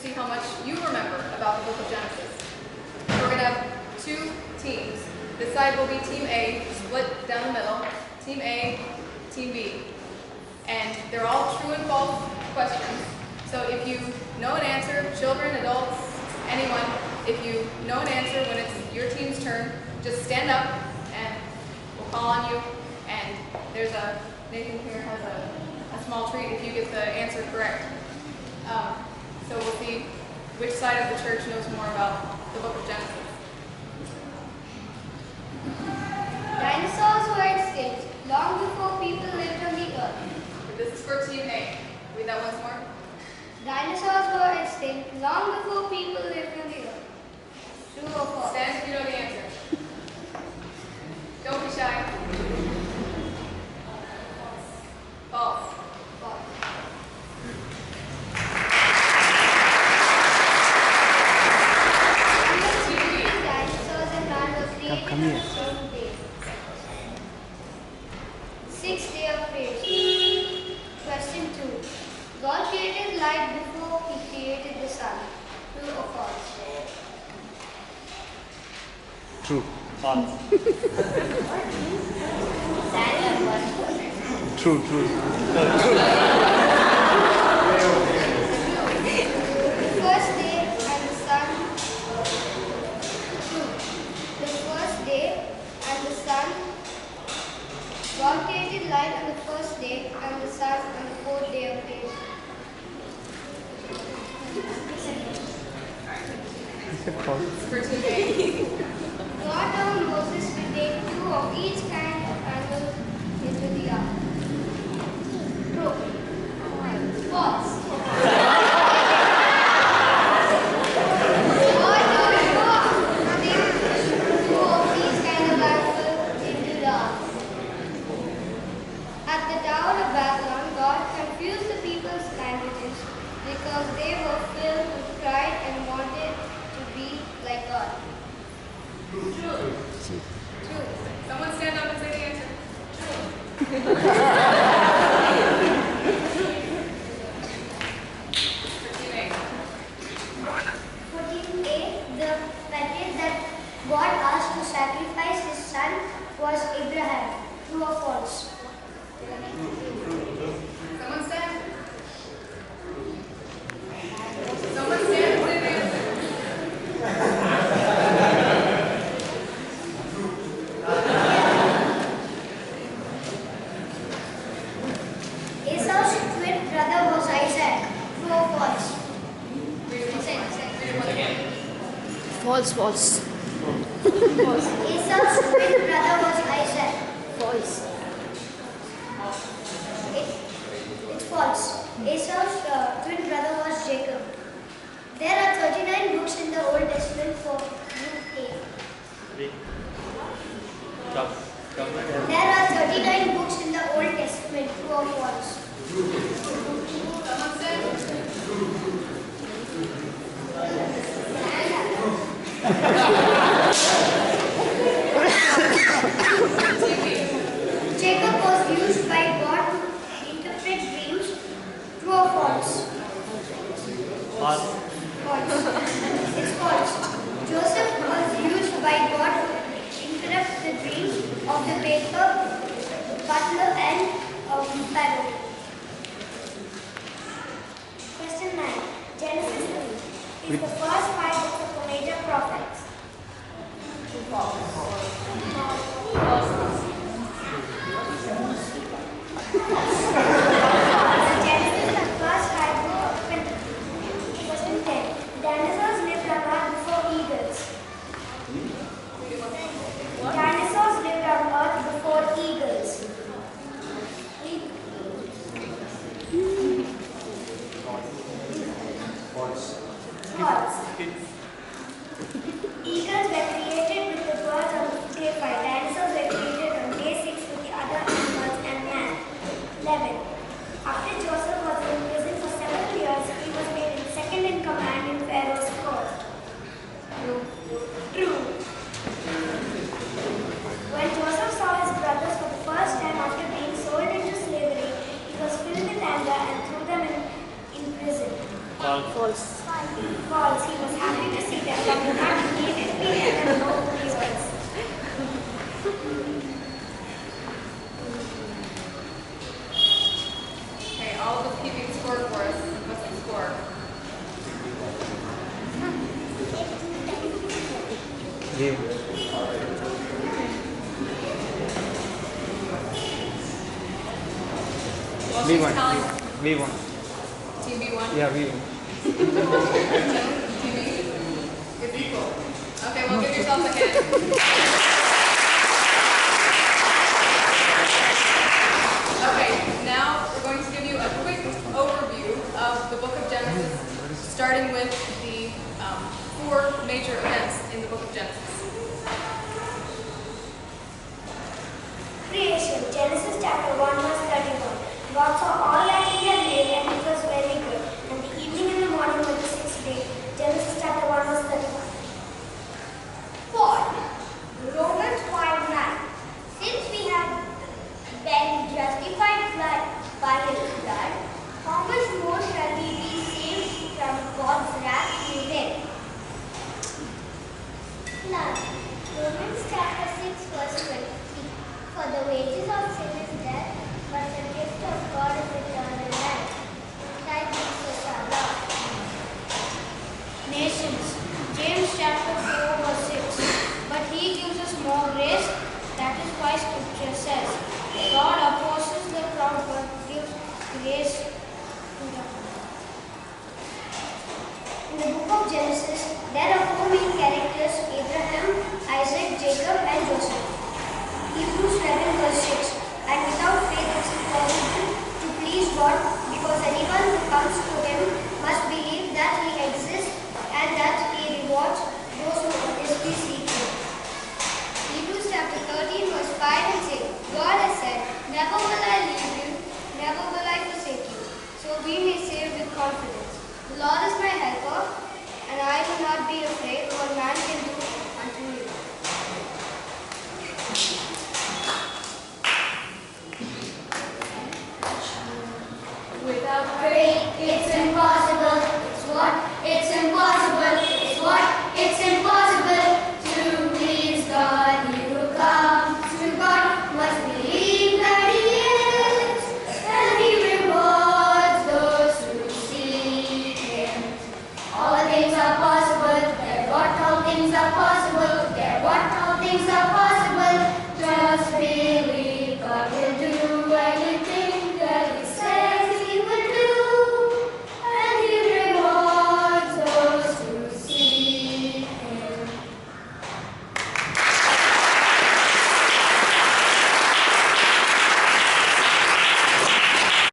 see how much you remember about the book of Genesis. So we're going to have two teams. This side will be Team A, split down the middle. Team A, Team B. And they're all true and false questions. So if you know an answer, children, adults, anyone, if you know an answer when it's your team's turn, just stand up and we'll call on you. And Nathan here has a small treat if you get the answer correct. So we'll see which side of the church knows more about the book of Genesis. Dinosaurs were extinct long before people lived on the earth. This is for Team A. Read that once more. Dinosaurs were extinct long before people lived on the earth. True or false? Stand if you know the answer. Don't be shy. False. False. Dinosaurs and man were created on the same day. Sixth day of creation. Question 2. God created light before he created the sun. True or false? True. False. Saturn was True. the first day and the sun. True. The first day and the sun. God created light on the first day and the sun on the fourth day of creation. For Team A. God told Moses to take 2 of each kind of animal into the ark. True. False. God told Noah to take 2 of each kind of animal into the ark. At the Tower of Babylon, God confused the people's languages because they were filled with pride and wanted to be like God. True. Someone stand up and say the answer. For Team A. For Team A, the patriarch that God asked to sacrifice his son was Abraham. True or false? Someone stand. Someone stand and say the answer. Esau's twin brother was Isaac. True or false? False. Esau's twin brother was Isaac. False. It's false. Esau's twin brother was Jacob. There are 39 books in the Old Testament for Group A. There are 39 books in the Old Testament. True or false? Someone stand. Jacob was used by God to interpret dreams. True or false? False. False. It's false. Joseph was used by God to interpret the dreams of the baker, butler, and Pharaoh. Question 9. Genesis 3 is the first 5 books of the major prophets. Genesis is the first 5 books of the Pentateuch. Question 10. Dinosaurs lived on Earth before eagles. Dinosaurs lived on Earth before eagles. False. Eagles were created with the birds on day 5. Dinosaurs were created on day 6 with the other animals and man. 11. After Joseph was in prison for several years, he was made second in command in Pharaoh's court. True. When Joseph saw his brothers for the first time after being sold into slavery, he was filled with anger and threw them in prison. False. False. calls, he was happy to see them, but he not immediately let them know who he was. Okay, all of us keeping score for us. What's the score? Game. Well, We she's won. telling We won. Team B won. Yeah, we won. Team B? It's equal. Okay, well, give yourself a hand. Okay, now we're going to give you a quick overview of the book of Genesis, starting with the 4 major events in the book of Genesis. Creation, Genesis chapter 1 verse 31. God saw all that he had made and it was very good. And the evening and the morning were the 6th day. Genesis chapter 1 verse 31. 4. Romans 5:9. Since we have been justified by his blood, how much more shall we be saved from God's wrath through him? Love. Romans chapter 6 verse 23. For the wages of sin is death, but the gift of God is eternal life. Like Jesus our Lord. Nations. James chapter 4 verse 6. But he gives us more grace. That is why scripture says, God opposes the proud but gives grace to the humble. In the book of Genesis, there are 4 main characters: Abraham, Isaac, Jacob, and Joseph. Hebrews 11 verse 6. And without faith it is impossible to please God, because anyone who comes to him must believe that he exists and that he rewards those who earnestly seek him. Hebrews chapter 13 verse 5 and 6. God has said, never will I leave you, never will I forsake you. So we may say with confidence, the Lord is my helper, and I will not be afraid what man can